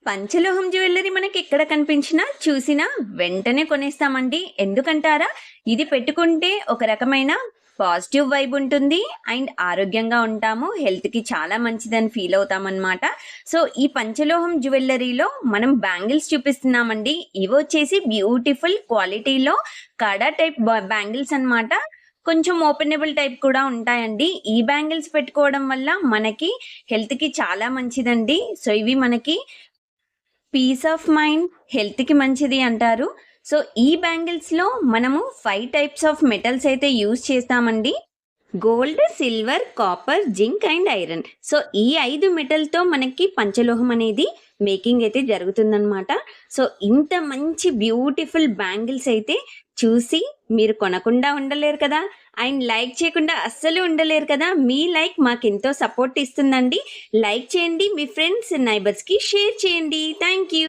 పంచలోహం jewellery మనకి ఎక్కడ కనిపించినా చూసినా వెంటనే కొనేస్తామండి. ఎందుకంటారా? ఇది పెట్టుకుంటే ఒక రకమైన పాజిటివ్ వైబ్ ఉంటుంది అండ్ ఆరోగ్యంగా ఉంటాము. హెల్త్‌కి చాలా మంచిదని ఫీల్ అవుతామనమాట. సో, ఈ పంచలోహం జ్యువెలరీలో మనం బ్యాంగిల్స్ చూపిస్తున్నామండి. ఇవొచ్చేసి బ్యూటిఫుల్ క్వాలిటీలో కడా టైప్ బ్యాంగిల్స్ అనమాట. కొంచెం ఓపెనబుల్ టైప్ కూడా ఉంటాయండి. ఈ బ్యాంగిల్స్ పెట్టుకోవడం వల్ల మనకి హెల్త్‌కి చాలా మంచిదండి. సో, ఇవి మనకి పీస్ ఆఫ్ మైండ్, హెల్త్‌కి మంచిది అంటారు. సో, ఈ బ్యాంగిల్స్‌లో మనము 5 టైప్స్ ఆఫ్ మెటల్స్ అయితే యూజ్ చేస్తామండి. Gold, silver, copper, zinc and iron. So, ఈ 5 మెటల్‌తో మనకి పంచలోహం అనేది మేకింగ్ అయితే జరుగుతుందనమాట. సో, ఇంత మంచి బ్యూటిఫుల్ బ్యాంగిల్స్ అయితే చూసి మీరు కొనకుండా ఉండలేరు కదా! అండ్ లైక్ చేయకుండా అస్సలు ఉండలేరు కదా! మీ లైక్ మాకెంతో సపోర్ట్ ఇస్తుందండి. లైక్ చేయండి. మీ ఫ్రెండ్స్, నైబర్స్‌కి షేర్ చేయండి. Thank you.